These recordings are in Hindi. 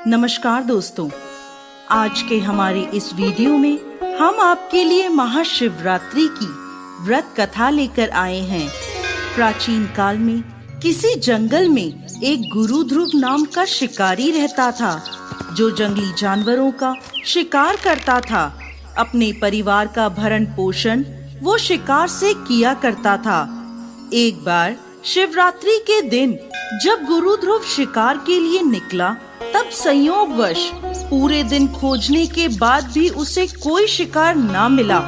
नमस्कार दोस्तों, आज के हमारे इस वीडियो में हम आपके लिए महाशिवरात्रि की व्रत कथा लेकर आए हैं। प्राचीन काल में किसी जंगल में एक गुरु ध्रुव नाम का शिकारी रहता था, जो जंगली जानवरों का शिकार करता था। अपने परिवार का भरण पोषण वो शिकार से किया करता था। एक बार शिवरात्रि के दिन जब गुरु ध्रुव शिकार के लिए निकला, तब संयोगवश पूरे दिन खोजने के बाद भी उसे कोई शिकार ना मिला।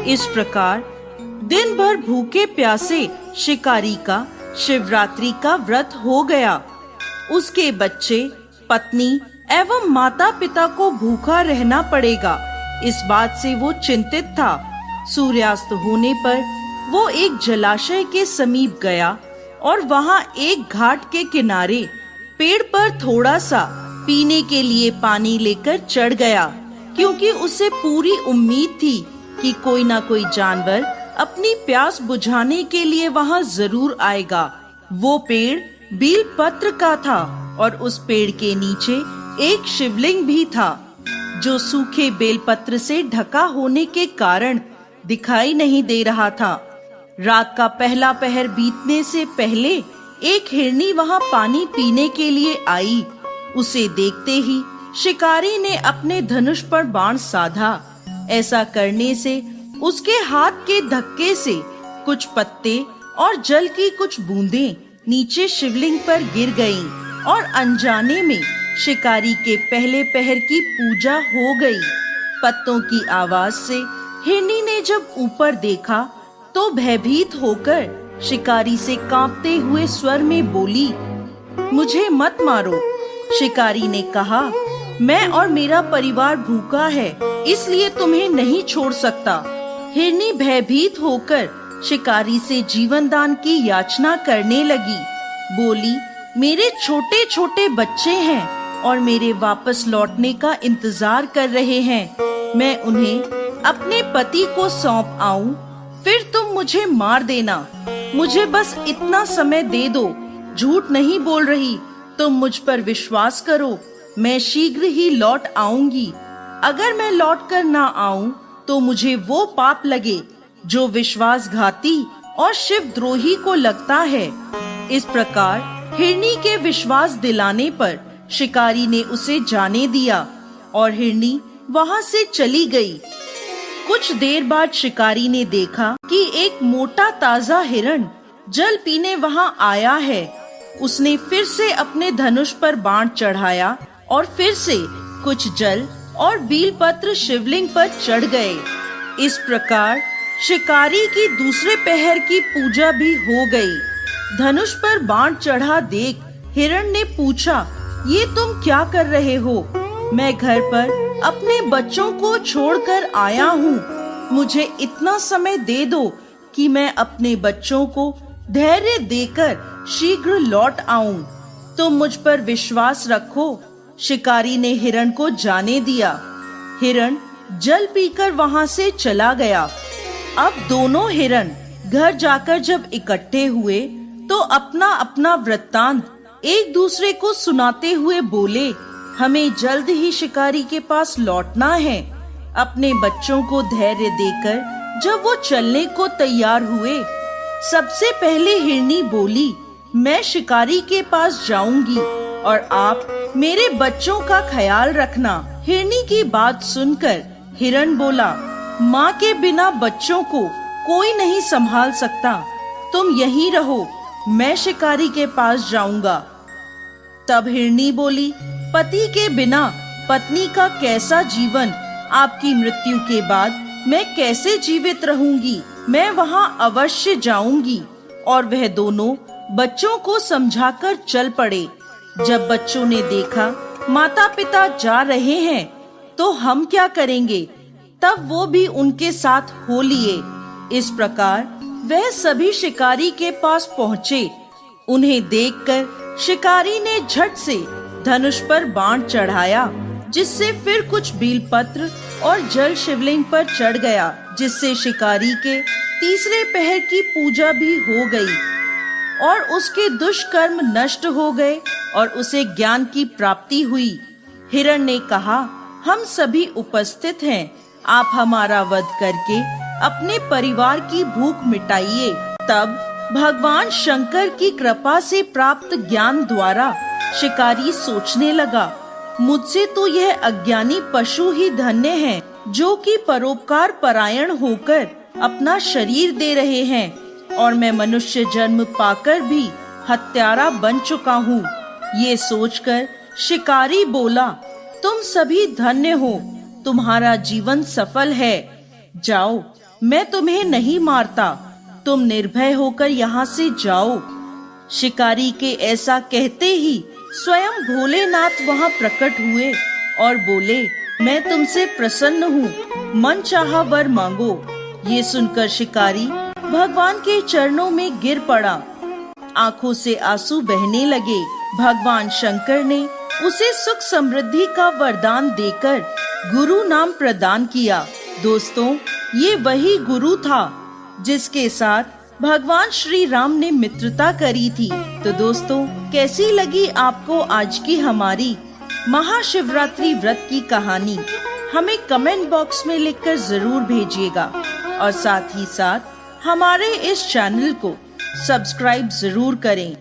इस प्रकार दिन भर भूखे प्यासे शिकारी का शिवरात्रि का व्रत हो गया। उसके बच्चे, पत्नी एवं माता पिता को भूखा रहना पड़ेगा, इस बात से वो चिंतित था। सूर्यास्त होने पर वो एक जलाशय के समीप गया और वहाँ एक घाट के किनारे पेड़ पर थोड़ा सा पीने के लिए पानी लेकर चढ़ गया, क्योंकि उसे पूरी उम्मीद थी कि कोई ना कोई जानवर अपनी प्यास बुझाने के लिए वहाँ जरूर आएगा। वो पेड़ बील पत्र का था और उस पेड़ के नीचे एक शिवलिंग भी था, जो सूखे बेलपत्र से ढका होने के कारण दिखाई नहीं दे रहा था। रात का पहला पहर बीतने से पहले एक हिरनी वहाँ पानी पीने के लिए आई। उसे देखते ही शिकारी ने अपने धनुष पर बाण साधा। ऐसा करने से उसके हाथ के धक्के से कुछ पत्ते और जल की कुछ बूंदें नीचे शिवलिंग पर गिर गईं और अनजाने में शिकारी के पहले पहर की पूजा हो गई। पत्तों की आवाज से हिरनी ने जब ऊपर देखा तो भयभीत होकर शिकारी से कांपते हुए स्वर में बोली, मुझे मत मारो। शिकारी ने कहा, मैं और मेरा परिवार भूखा है, इसलिए तुम्हें नहीं छोड़ सकता। हिरनी भयभीत होकर शिकारी से जीवन दान की याचना करने लगी। बोली, मेरे छोटे छोटे बच्चे हैं और मेरे वापस लौटने का इंतजार कर रहे हैं। मैं उन्हें अपने पति को सौंप आऊं, फिर तुम मुझे मार देना। मुझे बस इतना समय दे दो। झूठ नहीं बोल रही, तुम मुझ पर विश्वास करो। मैं शीघ्र ही लौट आऊंगी। अगर मैं लौट कर ना आऊं तो मुझे वो पाप लगे जो विश्वासघाती और शिवद्रोही को लगता है। इस प्रकार हिरनी के विश्वास दिलाने पर शिकारी ने उसे जाने दिया और हिरनी वहाँ से चली गई। कुछ देर बाद शिकारी ने देखा कि एक मोटा ताजा हिरण जल पीने वहाँ आया है। उसने फिर से अपने धनुष पर बाण चढ़ाया और फिर से कुछ जल और बीलपत्र शिवलिंग पर चढ़ गए। इस प्रकार शिकारी की दूसरे पहर की पूजा भी हो गई। धनुष पर बाण चढ़ा देख हिरण ने पूछा, ये तुम क्या कर रहे हो? मैं घर पर अपने बच्चों को छोड़कर आया हूँ। मुझे इतना समय दे दो कि मैं अपने बच्चों को धैर्य देकर शीघ्र लौट आऊं। तुम मुझ पर विश्वास रखो। शिकारी ने हिरण को जाने दिया। हिरण जल पीकर वहाँ से चला गया। अब दोनों हिरण घर जाकर जब इकट्ठे हुए तो अपना अपना वृत्तांत एक दूसरे को सुनाते हुए बोले, हमें जल्द ही शिकारी के पास लौटना है। अपने बच्चों को धैर्य देकर जब वो चलने को तैयार हुए, सबसे पहले हिरनी बोली, मैं शिकारी के पास जाऊंगी और आप मेरे बच्चों का ख्याल रखना। हिरनी की बात सुनकर हिरण बोला, माँ के बिना बच्चों को कोई नहीं संभाल सकता। तुम यहीं रहो, मैं शिकारी के पास जाऊंगा। तब हिरनी बोली, पति के बिना पत्नी का कैसा जीवन? आपकी मृत्यु के बाद मैं कैसे जीवित रहूंगी? मैं वहाँ अवश्य जाऊंगी। और वह दोनों बच्चों को समझाकर चल पड़े। जब बच्चों ने देखा माता पिता जा रहे हैं तो हम क्या करेंगे, तब वो भी उनके साथ हो लिए। इस प्रकार वह सभी शिकारी के पास पहुँचे। उन्हें देखकर शिकारी ने झट से धनुष पर बाण चढ़ाया, जिससे फिर कुछ बीलपत्र और जल शिवलिंग पर चढ़ गया, जिससे शिकारी के तीसरे पहर की पूजा भी हो गई और उसके दुष्कर्म नष्ट हो गए और उसे ज्ञान की प्राप्ति हुई। हिरण ने कहा, हम सभी उपस्थित हैं, आप हमारा वध करके अपने परिवार की भूख मिटाइए। तब भगवान शंकर की कृपा से प्राप्त ज्ञान द्वारा शिकारी सोचने लगा, मुझसे तो यह अज्ञानी पशु ही धन्य हैं, जो कि परोपकार परायण होकर अपना शरीर दे रहे हैं, और मैं मनुष्य जन्म पाकर भी हत्यारा बन चुका हूँ। ये सोचकर शिकारी बोला, तुम सभी धन्य हो, तुम्हारा जीवन सफल है। जाओ, मैं तुम्हें नहीं मारता, तुम निर्भय होकर यहाँ से जाओ। शिकारी के ऐसा कहते ही स्वयं भोलेनाथ वहाँ प्रकट हुए और बोले, मैं तुमसे प्रसन्न हूँ, मन चाहा वर मांगो। ये सुनकर शिकारी भगवान के चरणों में गिर पड़ा, आंखों से आंसू बहने लगे। भगवान शंकर ने उसे सुख समृद्धि का वरदान देकर गुरु नाम प्रदान किया। दोस्तों, ये वही गुरु था जिसके साथ भगवान श्री राम ने मित्रता करी थी। तो दोस्तों, कैसी लगी आपको आज की हमारी महाशिवरात्रि व्रत की कहानी? हमें कमेंट बॉक्स में लिखकर जरूर भेजिएगा, और साथ ही साथ हमारे इस चैनल को सब्सक्राइब जरूर करें।